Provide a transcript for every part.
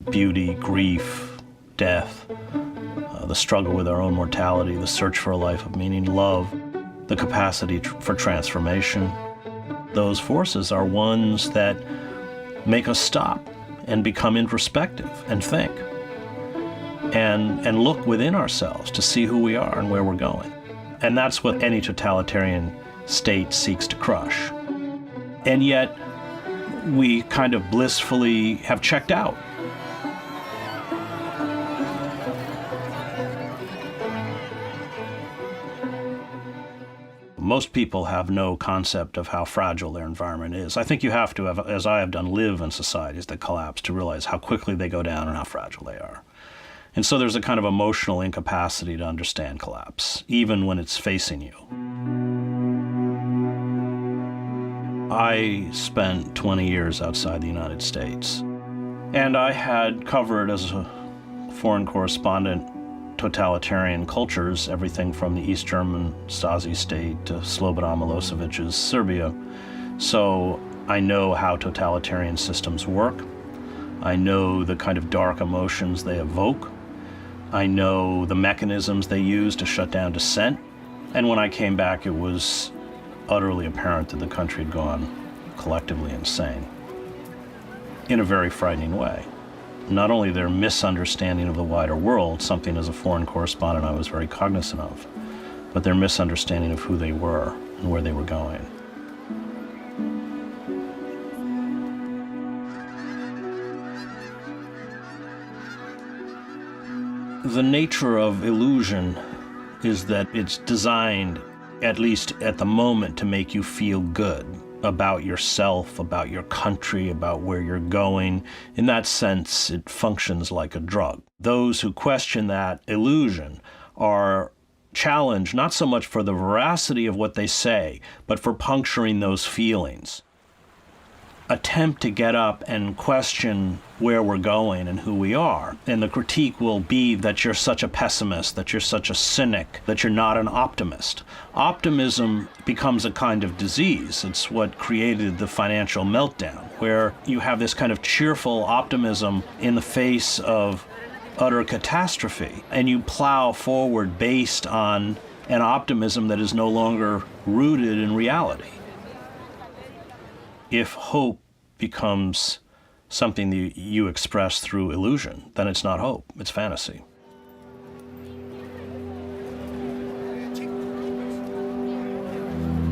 beauty, grief, death, the struggle with our own mortality, the search for a life of meaning, love, the capacity for transformation. Those forces are ones that make us stop and become introspective and think and look within ourselves to see who we are and where we're going. And that's what any totalitarian state seeks to crush. And yet, we kind of blissfully have checked out. Most people have no concept of how fragile their environment is. I think you have to, as I have done, live in societies that collapse to realize how quickly they go down and how fragile they are. And so there's a kind of emotional incapacity to understand collapse, even when it's facing you. I spent 20 years outside the United States, and I had covered as a foreign correspondent totalitarian cultures, everything from the East German Stasi state to Slobodan Milosevic's Serbia. So I know how totalitarian systems work. I know the kind of dark emotions they evoke. I know the mechanisms they use to shut down dissent. And when I came back, it was utterly apparent that the country had gone collectively insane in a very frightening way. Not only their misunderstanding of the wider world, something as a foreign correspondent I was very cognizant of, but their misunderstanding of who they were and where they were going. The nature of illusion is that it's designed, at least at the moment, to make you feel good about yourself, about your country, about where you're going. In that sense, it functions like a drug. Those who question that illusion are challenged not so much for the veracity of what they say, but for puncturing those feelings. Attempt to get up and question where we're going and who we are. And the critique will be that you're such a pessimist, that you're such a cynic, that you're not an optimist. Optimism becomes a kind of disease. It's what created the financial meltdown, where you have this kind of cheerful optimism in the face of utter catastrophe, and you plow forward based on an optimism that is no longer rooted in reality. If hope becomes something that you express through illusion, then it's not hope, it's fantasy.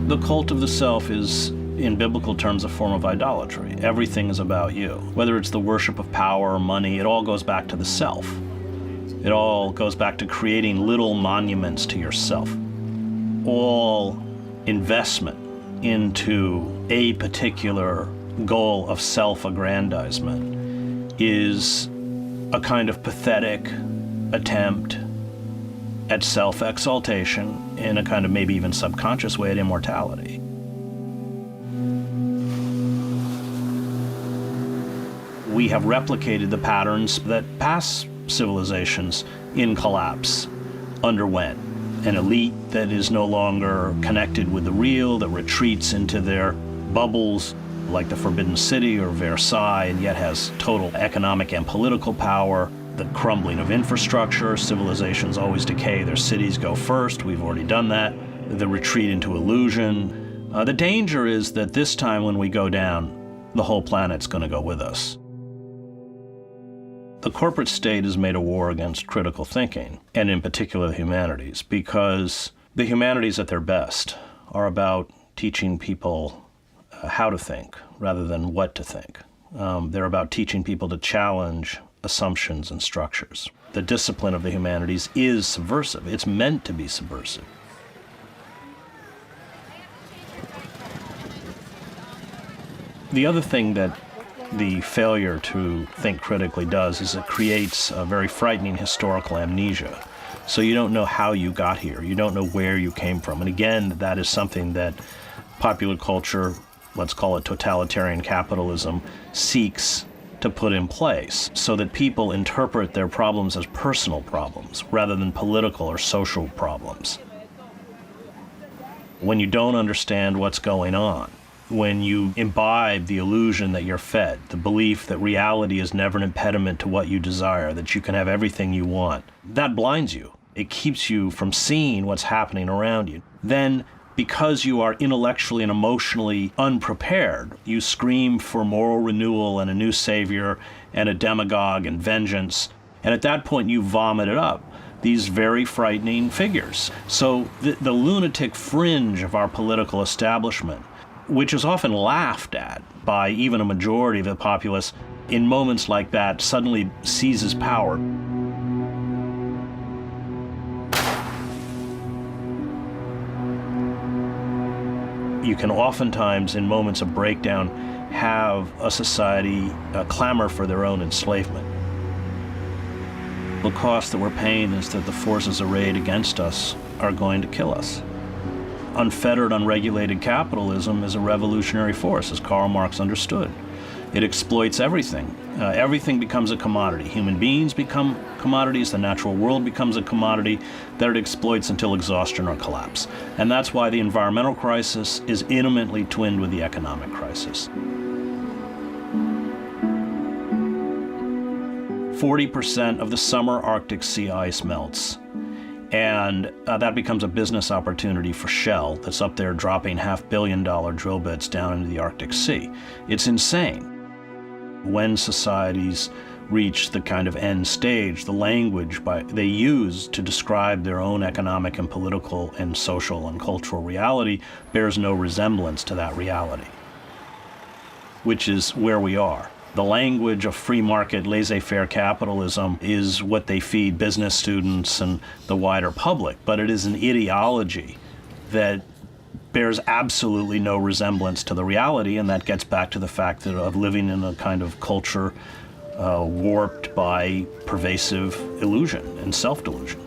The cult of the self is, in biblical terms, a form of idolatry. Everything is about you. Whether it's the worship of power or money, it all goes back to the self. It all goes back to creating little monuments to yourself. All investment into a particular goal of self-aggrandizement is a kind of pathetic attempt at self-exaltation in a kind of maybe even subconscious way at immortality. We have replicated the patterns that past civilizations in collapse underwent. An elite that is no longer connected with the real, that retreats into their bubbles like the Forbidden City or Versailles, and yet has total economic and political power. The crumbling of infrastructure, civilizations always decay, their cities go first, we've already done that. The retreat into illusion. The danger is that this time when we go down, the whole planet's going to go with us. The corporate state has made a war against critical thinking, and in particular the humanities, because the humanities at their best are about teaching people how to think rather than what to think. They're about teaching people to challenge assumptions and structures. The discipline of the humanities is subversive. It's meant to be subversive. The other thing that the failure to think critically does is it creates a very frightening historical amnesia. So you don't know how you got here. You don't know where you came from. And again, that is something that popular culture, let's call it totalitarian capitalism, seeks to put in place so that people interpret their problems as personal problems rather than political or social problems. When you don't understand what's going on, when you imbibe the illusion that you're fed, the belief that reality is never an impediment to what you desire, that you can have everything you want, that blinds you. It keeps you from seeing what's happening around you. Then, because you are intellectually and emotionally unprepared, you scream for moral renewal and a new savior and a demagogue and vengeance. And at that point, you vomit it up. These very frightening figures. So the lunatic fringe of our political establishment, which is often laughed at by even a majority of the populace, in moments like that suddenly seizes power. You can oftentimes, in moments of breakdown, have a society clamor for their own enslavement. The cost that we're paying is that the forces arrayed against us are going to kill us. Unfettered, unregulated capitalism is a revolutionary force, as Karl Marx understood. It exploits everything. Everything becomes a commodity. Human beings become commodities, the natural world becomes a commodity that it exploits until exhaustion or collapse. And that's why the environmental crisis is intimately twinned with the economic crisis. 40% of the summer Arctic sea ice melts. And that becomes a business opportunity for Shell that's up there dropping $500 million drill bits down into the Arctic Sea. It's insane. When societies reach the kind of end stage, the language they use to describe their own economic and political and social and cultural reality bears no resemblance to that reality, which is where we are. The language of free market, laissez-faire capitalism is what they feed business students and the wider public, but it is an ideology that bears absolutely no resemblance to the reality, and that gets back to the fact of living in a kind of culture warped by pervasive illusion and self-delusion.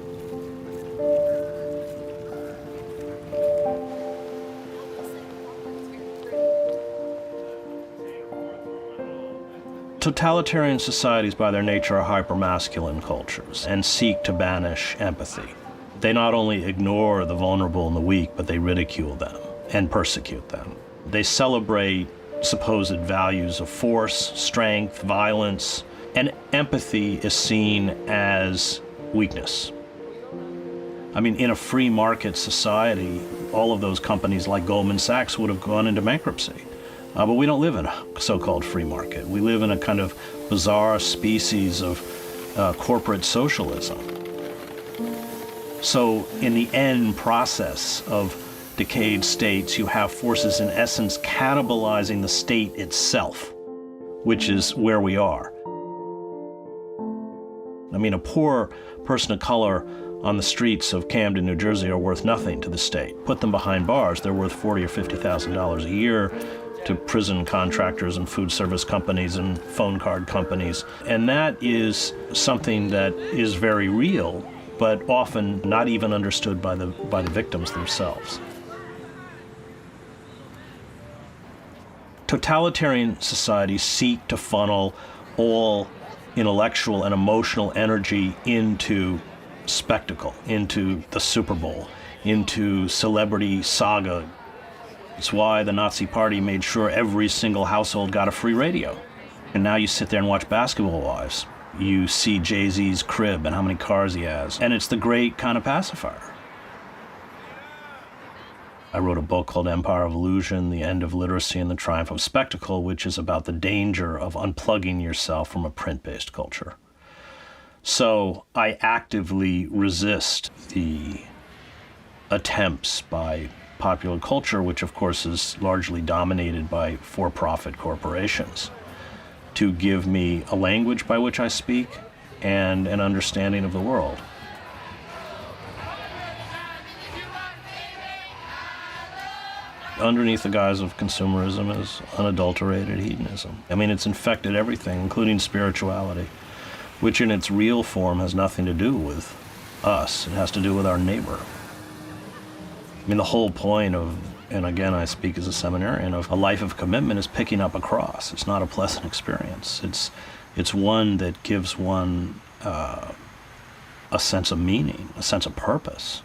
Totalitarian societies by their nature are hypermasculine cultures and seek to banish empathy. They not only ignore the vulnerable and the weak, but they ridicule them and persecute them. They celebrate supposed values of force, strength, violence, and empathy is seen as weakness. I mean, in a free market society, all of those companies like Goldman Sachs would have gone into bankruptcy. But we don't live in a so-called free market. We live in a kind of bizarre species of corporate socialism. So in the end process of decayed states, you have forces in essence cannibalizing the state itself, which is where we are. I mean, a poor person of color on the streets of Camden, New Jersey are worth nothing to the state. Put them behind bars, they're worth $40,000 or $50,000 a year to prison contractors and food service companies and phone card companies. And that is something that is very real, but often not even understood by the victims themselves. Totalitarian societies seek to funnel all intellectual and emotional energy into spectacle, into the Super Bowl, into celebrity saga. It's why the Nazi Party made sure every single household got a free radio. And now you sit there and watch Basketball Wives. You see Jay-Z's crib and how many cars he has. And it's the great kind of pacifier. I wrote a book called Empire of Illusion, The End of Literacy and the Triumph of Spectacle, which is about the danger of unplugging yourself from a print-based culture. So I actively resist the attempts by popular culture, which of course is largely dominated by for-profit corporations, to give me a language by which I speak and an understanding of the world. Underneath the guise of consumerism is unadulterated hedonism. I mean, it's infected everything, including spirituality, which in its real form has nothing to do with us. It has to do with our neighbor. I mean, the whole point of, and again, I speak as a seminarian, of a life of commitment is picking up a cross. It's not a pleasant experience. It's one that gives one a sense of meaning, a sense of purpose.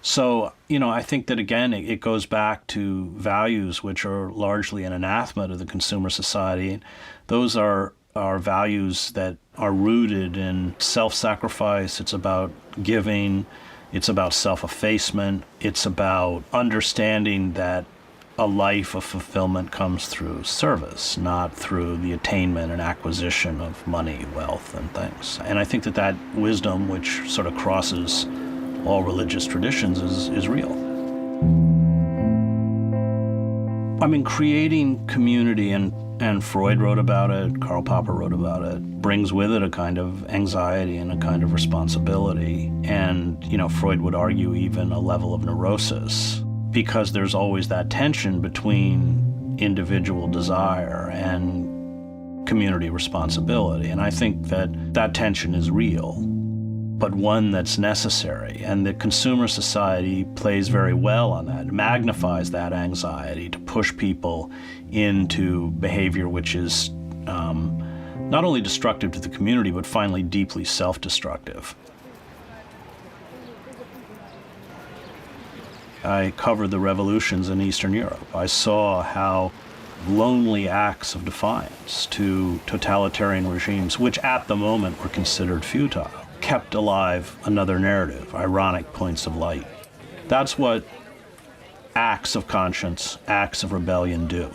So, I think that, again, it goes back to values which are largely an anathema to the consumer society. Those are values that are rooted in self-sacrifice. It's about giving. It's about self-effacement. It's about understanding that a life of fulfillment comes through service, not through the attainment and acquisition of money, wealth, and things. And I think that wisdom, which sort of crosses all religious traditions, is real. I mean, creating community, and Freud wrote about it, Karl Popper wrote about it, brings with it a kind of anxiety and a kind of responsibility. And, Freud would argue even a level of neurosis, because there's always that tension between individual desire and community responsibility. And I think that tension is real, but one that's necessary. And the consumer society plays very well on that, magnifies that anxiety to push people into behavior which is not only destructive to the community, but finally deeply self-destructive. I covered the revolutions in Eastern Europe. I saw how lonely acts of defiance to totalitarian regimes, which at the moment were considered futile, kept alive another narrative, ironic points of light. That's what acts of conscience, acts of rebellion do.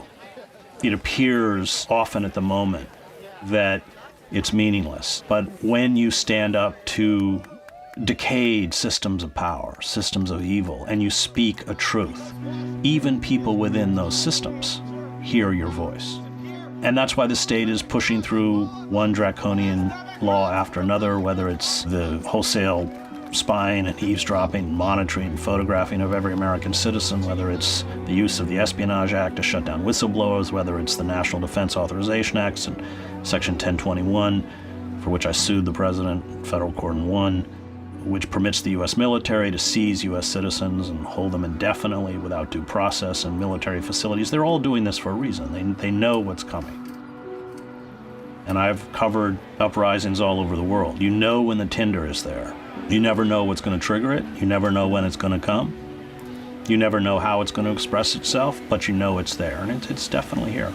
It appears often at the moment that it's meaningless, but when you stand up to decayed systems of power, systems of evil, and you speak a truth, even people within those systems hear your voice. And that's why the state is pushing through one draconian law after another, whether it's the wholesale spying and eavesdropping, monitoring, photographing of every American citizen, whether it's the use of the Espionage Act to shut down whistleblowers, whether it's the National Defense Authorization Acts and Section 1021, for which I sued the president in federal court and won, which permits the U.S. military to seize U.S. citizens and hold them indefinitely without due process in military facilities. They're all doing this for a reason. They know what's coming. And I've covered uprisings all over the world. You know when the tinder is there. You never know what's going to trigger it. You never know when it's going to come. You never know how it's going to express itself, but you know it's there, and it's definitely here.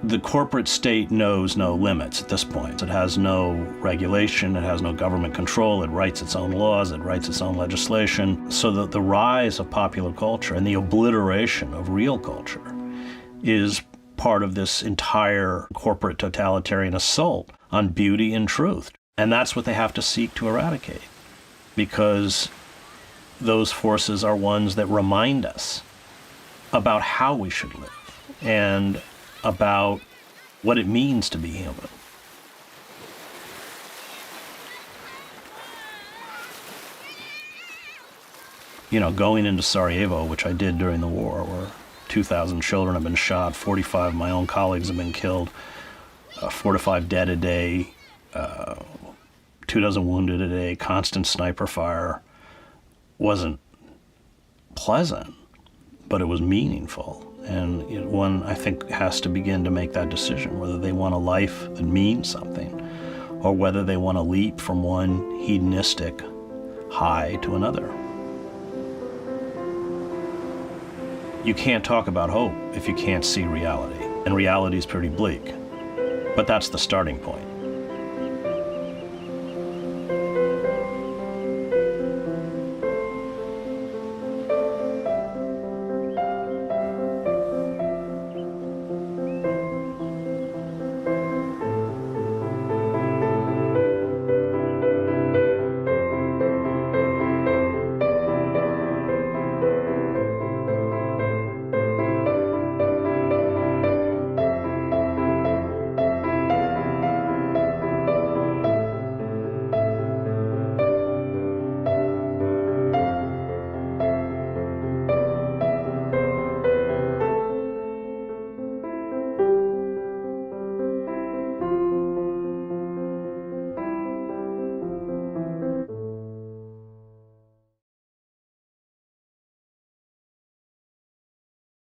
The corporate state knows no limits at this point. It has no regulation, it has no government control, it writes its own laws, it writes its own legislation. So that the rise of popular culture and the obliteration of real culture is part of this entire corporate totalitarian assault on beauty and truth. And that's what they have to seek to eradicate, because those forces are ones that remind us about how we should live and about what it means to be human. Going into Sarajevo, which I did during the war, where 2,000 children have been shot, 45 of my own colleagues have been killed, 4 to 5 dead a day, 24 wounded a day, constant sniper fire, wasn't pleasant, but it was meaningful. And one, I think, has to begin to make that decision, whether they want a life that means something, or whether they want to leap from one hedonistic high to another. You can't talk about hope if you can't see reality, and reality is pretty bleak. But that's the starting point.